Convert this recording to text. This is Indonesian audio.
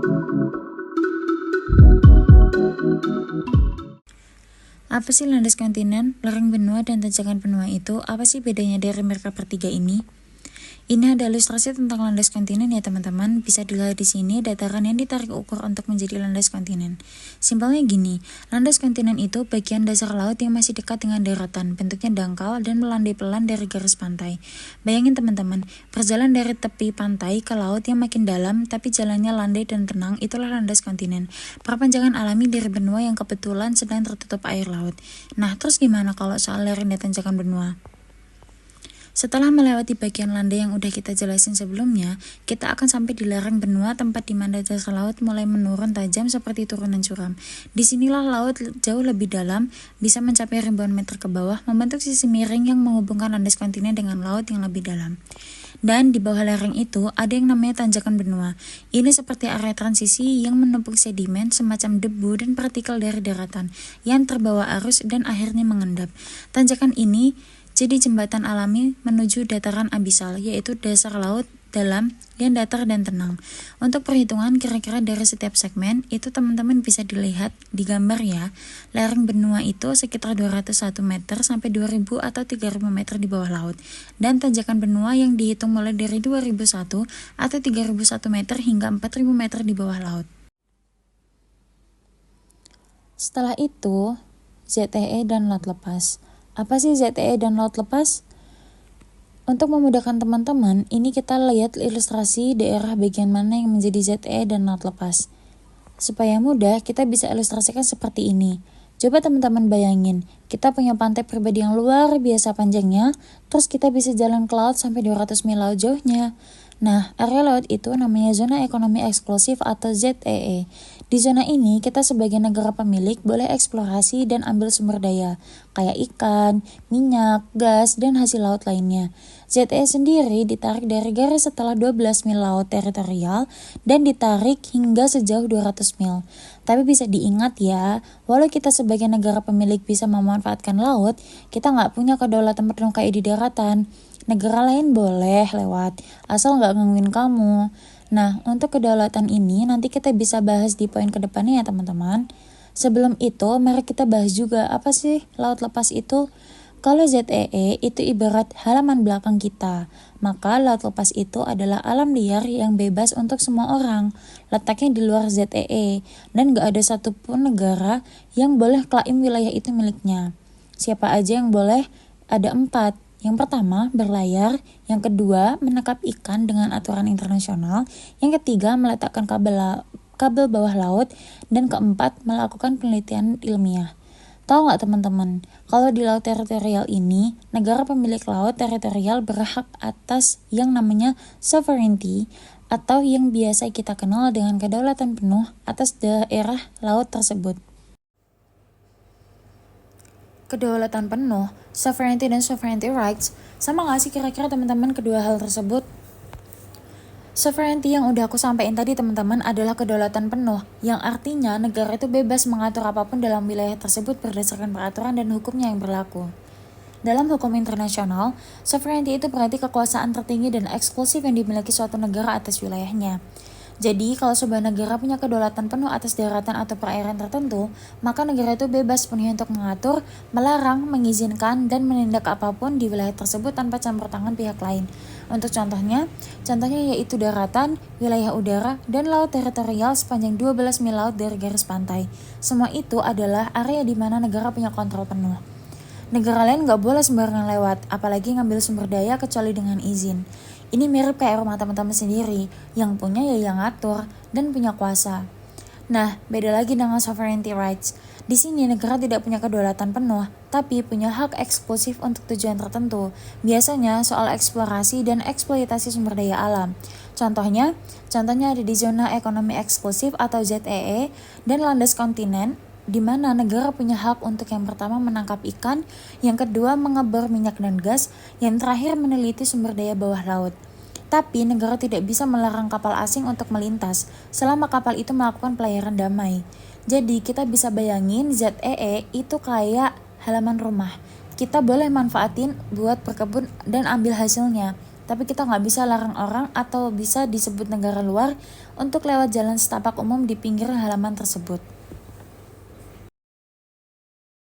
Apa sih landas kontinen, lereng benua, dan tanjakan benua itu? Apa sih bedanya dari mereka bertiga ini? Ini ada ilustrasi tentang landas kontinen ya teman-teman. Bisa dilihat di sini dataran yang ditarik ukur untuk menjadi landas kontinen. Simpelnya gini, landas kontinen itu bagian dasar laut yang masih dekat dengan daratan, bentuknya dangkal dan melandai pelan dari garis pantai. Bayangin teman-teman, berjalan dari tepi pantai ke laut yang makin dalam, tapi jalannya landai dan tenang, itulah landas kontinen. Perpanjangan alami dari benua yang kebetulan sedang tertutup air laut. Nah, terus gimana kalau soal lereng dan tanjakan benua? Setelah melewati bagian landai yang udah kita jelasin sebelumnya, kita akan sampai di lereng benua, tempat di mana dasar laut mulai menurun tajam seperti turunan curam. Disinilah laut jauh lebih dalam, bisa mencapai ribuan meter ke bawah, membentuk sisi miring yang menghubungkan landas kontinen dengan laut yang lebih dalam. Dan di bawah lereng itu ada yang namanya tanjakan benua. Ini seperti area transisi yang menumpuk sedimen semacam debu dan partikel dari daratan yang terbawa arus dan akhirnya mengendap. Tanjakan ini jadi jembatan alami menuju dataran abisal, yaitu dasar laut dalam yang datar dan tenang. Untuk perhitungan kira-kira dari setiap segmen, itu teman-teman bisa dilihat di gambar ya. Lereng benua itu sekitar 201 meter sampai 2000 atau 3000 meter di bawah laut. Dan tanjakan benua yang dihitung mulai dari 2001 atau 3001 meter hingga 4000 meter di bawah laut. Setelah itu, ZEE dan laut lepas. Apa sih ZEE dan laut lepas? Untuk memudahkan teman-teman, ini kita lihat ilustrasi daerah bagian mana yang menjadi ZEE dan laut lepas. Supaya mudah, kita bisa ilustrasikan seperti ini. Coba teman-teman bayangin, kita punya pantai pribadi yang luar biasa panjangnya, terus kita bisa jalan ke laut sampai 200 mil laut jauhnya. Nah, area laut itu namanya zona ekonomi eksklusif atau ZEE. Di zona ini, kita sebagai negara pemilik boleh eksplorasi dan ambil sumber daya, kayak ikan, minyak, gas, dan hasil laut lainnya. ZEE sendiri ditarik dari garis setelah 12 mil laut teritorial dan ditarik hingga sejauh 200 mil. Tapi bisa diingat ya, walau kita sebagai negara pemilik bisa memanfaatkan laut, kita nggak punya kedaulatan penuh kayak di daratan. Negara lain boleh lewat, asal nggak gangguin kamu. Nah, untuk kedaulatan ini nanti kita bisa bahas di poin kedepannya ya teman-teman. Sebelum itu, mari kita bahas juga apa sih laut lepas itu. Kalau ZEE itu ibarat halaman belakang kita, maka laut lepas itu adalah alam liar yang bebas untuk semua orang. Letaknya di luar ZEE, dan gak ada satupun negara yang boleh klaim wilayah itu miliknya. Siapa aja yang boleh? Ada 4. Yang pertama, berlayar. Yang kedua, menangkap ikan dengan aturan internasional. Yang ketiga, meletakkan kabel bawah laut. Dan keempat, melakukan penelitian ilmiah. Tahu nggak teman-teman, kalau di laut teritorial ini, negara pemilik laut teritorial berhak atas yang namanya sovereignty, atau yang biasa kita kenal dengan kedaulatan penuh atas daerah laut tersebut. Kedaulatan penuh, sovereignty dan sovereignty rights, sama nggak sih kira-kira teman-teman kedua hal tersebut? Sovereignty yang udah aku sampaikan tadi teman-teman adalah kedaulatan penuh, yang artinya negara itu bebas mengatur apapun dalam wilayah tersebut berdasarkan peraturan dan hukumnya yang berlaku. Dalam hukum internasional, sovereignty itu berarti kekuasaan tertinggi dan eksklusif yang dimiliki suatu negara atas wilayahnya. Jadi, kalau sebuah negara punya kedaulatan penuh atas daratan atau perairan tertentu, maka negara itu bebas sepenuhnya untuk mengatur, melarang, mengizinkan, dan menindak apapun di wilayah tersebut tanpa campur tangan pihak lain. Untuk contohnya yaitu daratan, wilayah udara, dan laut teritorial sepanjang 12 mil laut dari garis pantai. Semua itu adalah area di mana negara punya kontrol penuh. Negara lain gak boleh sembarangan lewat, apalagi ngambil sumber daya kecuali dengan izin. Ini mirip kayak rumah teman-teman sendiri, yang punya ya yang ngatur, dan punya kuasa. Nah, beda lagi dengan sovereignty rights. Di sini negara tidak punya kedaulatan penuh, tapi punya hak eksklusif untuk tujuan tertentu. Biasanya soal eksplorasi dan eksploitasi sumber daya alam. Contohnya ada di zona ekonomi eksklusif atau ZEE dan landas kontinen, di mana negara punya hak untuk yang pertama menangkap ikan, yang kedua mengebor minyak dan gas, yang terakhir meneliti sumber daya bawah laut. Tapi negara tidak bisa melarang kapal asing untuk melintas selama kapal itu melakukan pelayaran damai. Jadi kita bisa bayangin ZEE itu kayak halaman rumah. Kita boleh manfaatin buat berkebun dan ambil hasilnya. Tapi kita nggak bisa larang orang atau bisa disebut negara luar untuk lewat jalan setapak umum di pinggir halaman tersebut.